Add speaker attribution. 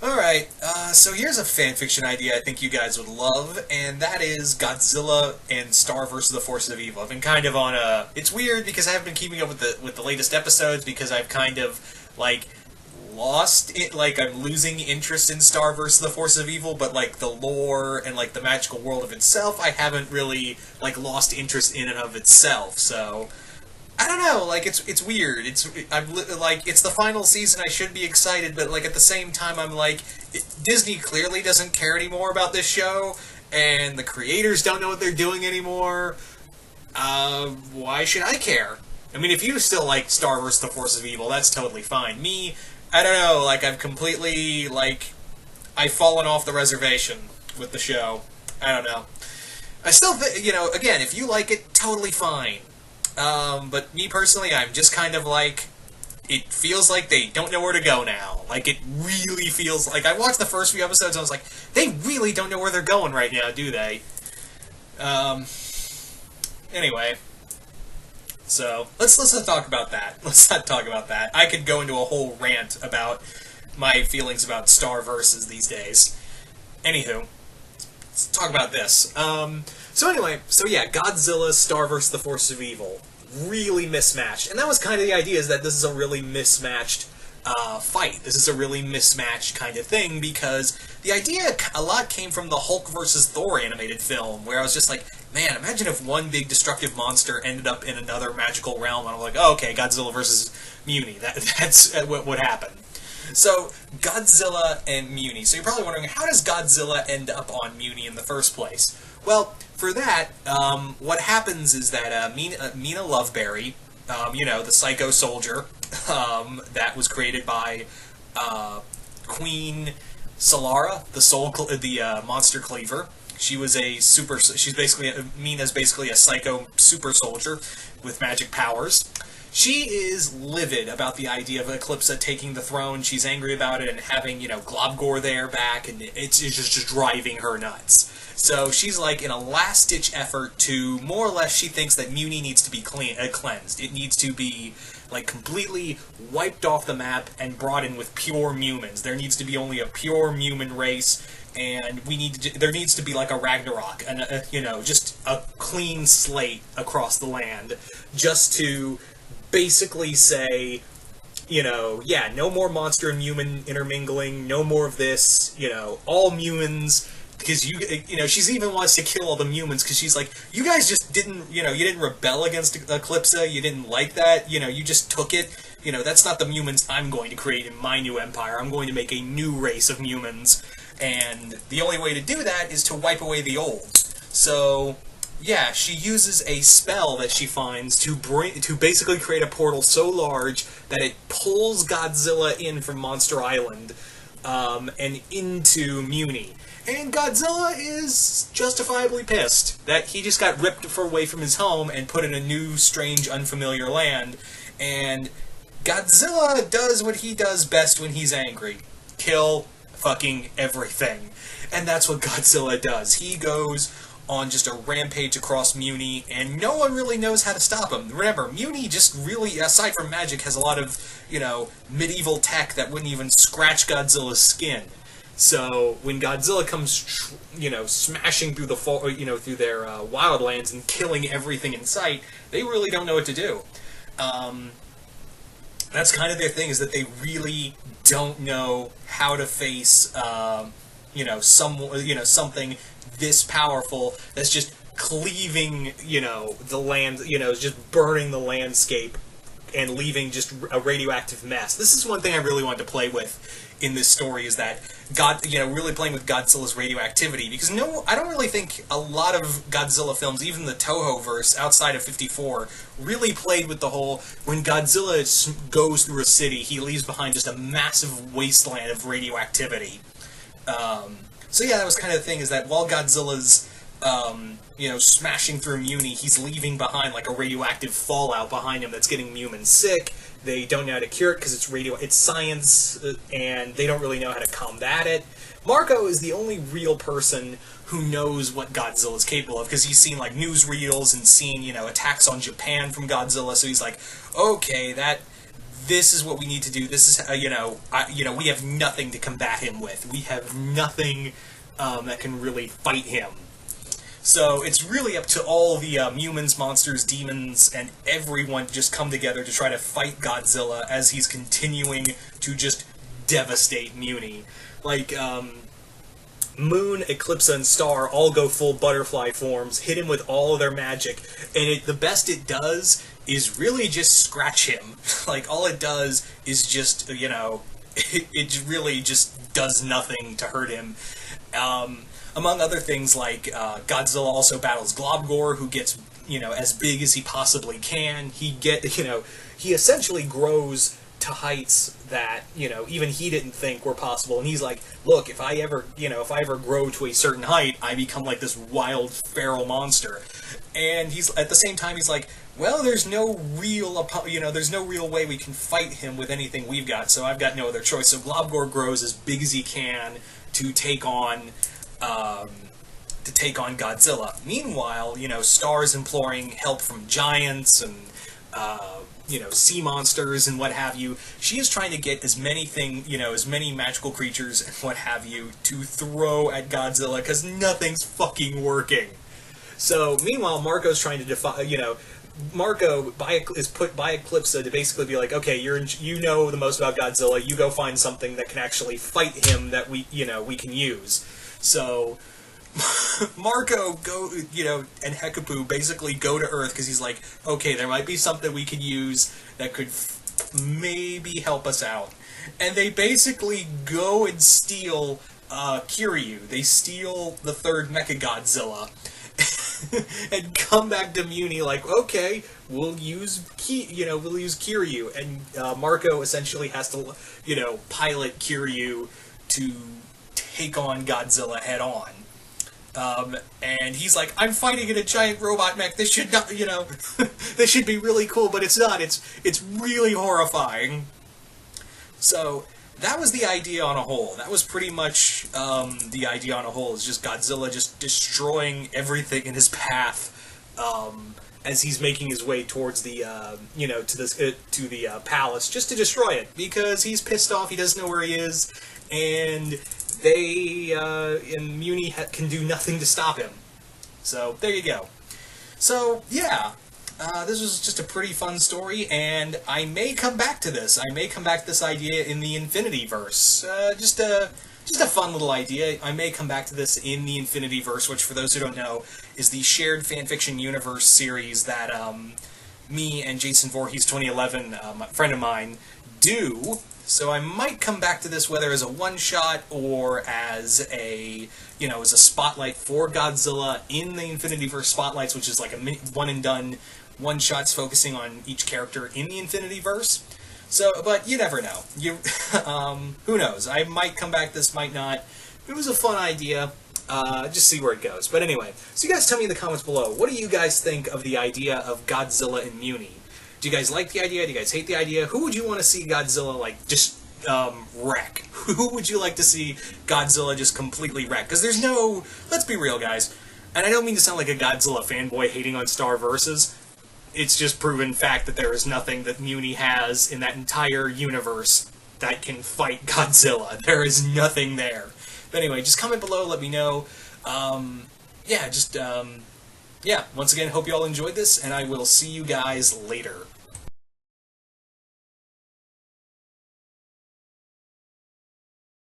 Speaker 1: Alright, so here's a fanfiction idea I think you guys would love, and that is Godzilla and Star versus the Forces of Evil. I've been kind of on a... It's weird because I haven't been keeping up with the latest episodes because I've kind of, like, lost it, like, I'm losing interest in Star versus the Forces of Evil, but, like, the lore and, like, the magical world of itself, I haven't really, like, lost interest in and of itself, so... I don't know, like, it's weird. Like, it's the final season, I should be excited, but, like, at the same time, I'm like, Disney clearly doesn't care anymore about this show, and the creators don't know what they're doing anymore. Why should I care? I mean, if you still like Star vs. the Forces of Evil, that's totally fine. Me, I don't know, like, I've completely, like, I've fallen off the reservation with the show. I don't know. I still think, again, if you like it, totally fine. But me personally, I'm just kind of like, it feels like they don't know where to go now. Like, it really feels like, I watched the first few episodes and I was like, they really don't know where they're going right now, do they? Um, anyway. So, let's not talk about that. Let's not talk about that. I could go into a whole rant about my feelings about Star versus these days. Anywho, let's talk about this. So anyway, so yeah, Godzilla, Star vs. the Forces of Evil. Really mismatched. And that was kind of the idea, is that this is a really mismatched fight. This is a really mismatched kind of thing, because the idea a lot came from the Hulk vs. Thor animated film, where I was just like, man, imagine if one big destructive monster ended up in another magical realm, and I'm like, oh, okay, Godzilla versus Mewni. That's what would happen. So, Godzilla and Mewni. So you're probably wondering, how does Godzilla end up on Mewni in the first place? Well, for that, what happens is that Mina Loveberry, the psycho soldier that was created by Queen Solara, the monster cleaver. She was she's basically, Mina's basically a psycho super soldier with magic powers. She is livid about the idea of Eclipsa taking the throne. She's angry about it and having, Globgor there back, and it's just driving her nuts. So she's like, in a last-ditch effort to, more or less, she thinks that Mewni needs to be cleansed. It needs to be, like, completely wiped off the map and brought in with pure humans. There needs to be only a pure human race, and there needs to be, like, a Ragnarok, and, just a clean slate across the land, just to basically say, yeah, no more monster and human intermingling, no more of this, all humans, because she's even wants to kill all the humans, because she's like, you guys just didn't, you didn't rebel against Eclipsa, you didn't like that, you just took it, that's not the humans I'm going to create in my new empire, I'm going to make a new race of humans, and the only way to do that is to wipe away the old. So, yeah, she uses a spell that she finds to basically create a portal so large that it pulls Godzilla in from Monster Island, and into Mewni. And Godzilla is justifiably pissed that he just got ripped away from his home and put in a new, strange, unfamiliar land. And Godzilla does what he does best when he's angry. Kill fucking everything. And that's what Godzilla does. He goes on just a rampage across Mewni, and no one really knows how to stop him. Remember, Mewni just really, aside from magic, has a lot of, medieval tech that wouldn't even scratch Godzilla's skin. So when Godzilla comes, smashing through through their wildlands and killing everything in sight, they really don't know what to do. That's kind of their thing, is that they really don't know how to face, something this powerful that's just cleaving, the land, just burning the landscape and leaving just a radioactive mess. This is one thing I really wanted to play with in this story, is that really playing with Godzilla's radioactivity, because I don't really think a lot of Godzilla films, even the Toho-verse outside of 54, really played with the whole, when Godzilla goes through a city, he leaves behind just a massive wasteland of radioactivity. So yeah, that was kind of the thing, is that while Godzilla's, smashing through Mewni, he's leaving behind like a radioactive fallout behind him that's getting humans sick. They don't know how to cure it because it's science, and they don't really know how to combat it. Marco is the only real person who knows what Godzilla is capable of, because he's seen like newsreels and seen, attacks on Japan from Godzilla, so he's like, okay, this is what we need to do. This is, we have nothing to combat him with. We have nothing that can really fight him. So it's really up to all the humans, monsters, demons, and everyone to just come together to try to fight Godzilla as he's continuing to just devastate Mewni. Like, Moon, Eclipsa, and Star all go full butterfly forms, hit him with all of their magic, and the best it does is really just scratch him. Like, all it does is just, it really just does nothing to hurt him. Among other things, like, Godzilla also battles Globgor, who gets, as big as he possibly can. He essentially grows to heights that, even he didn't think were possible. And he's like, look, if I ever grow to a certain height, I become like this wild, feral monster. And he's, at the same time, he's like, well, there's no real way we can fight him with anything we've got, so I've got no other choice. So Globgor grows as big as he can to take on Godzilla. Meanwhile, Star's imploring help from giants and, sea monsters and what have you. She is trying to get as many magical creatures and what have you to throw at Godzilla, because nothing's fucking working. So, meanwhile, Marco's trying to Marco is put by Eclipsa to basically be like, okay, you know the most about Godzilla, you go find something that can actually fight him that we can use. So, Marco and Hekapu basically go to Earth because he's like, okay, there might be something we could use that could maybe help us out. And they basically go and steal Kiryu. They steal the third Mechagodzilla. And come back to Mewni like, okay, we'll use Kiryu, and Marco essentially has to, pilot Kiryu to take on Godzilla head on. And he's like, I'm fighting in a giant robot mech. This should not, this should be really cool, but it's not. It's really horrifying. So that was the idea on a whole. That was pretty much the idea on a whole. Is just Godzilla just destroying everything in his path as he's making his way towards the to the palace, just to destroy it because he's pissed off. He doesn't know where he is, and they in Mewni can do nothing to stop him. So there you go. So yeah. This was just a pretty fun story, and I may come back to this. I may come back to this idea in the Infinityverse. Just a fun little idea. I may come back to this in the Infinityverse, which, for those who don't know, is the shared fanfiction universe series that me and Jason Voorhees 2011, a friend of mine, do. So I might come back to this whether as a one-shot or as a spotlight for Godzilla in the Infinityverse spotlights, which is like a one-and-done one-shots focusing on each character in the Infinityverse. So, but you never know. Who knows? I might come back, this might not. It was a fun idea. Just see where it goes. But anyway, so you guys tell me in the comments below, what do you guys think of the idea of Godzilla and Mewni? Do you guys like the idea? Do you guys hate the idea? Who would you want to see Godzilla, just wreck? Who would you like to see Godzilla just completely wreck? Because there's no... Let's be real, guys. And I don't mean to sound like a Godzilla fanboy hating on Star Versus. It's just proven fact that there is nothing that Mewni has in that entire universe that can fight Godzilla. There is nothing there. But anyway, just comment below, let me know. Once again, hope you all enjoyed this, and I will see you guys later.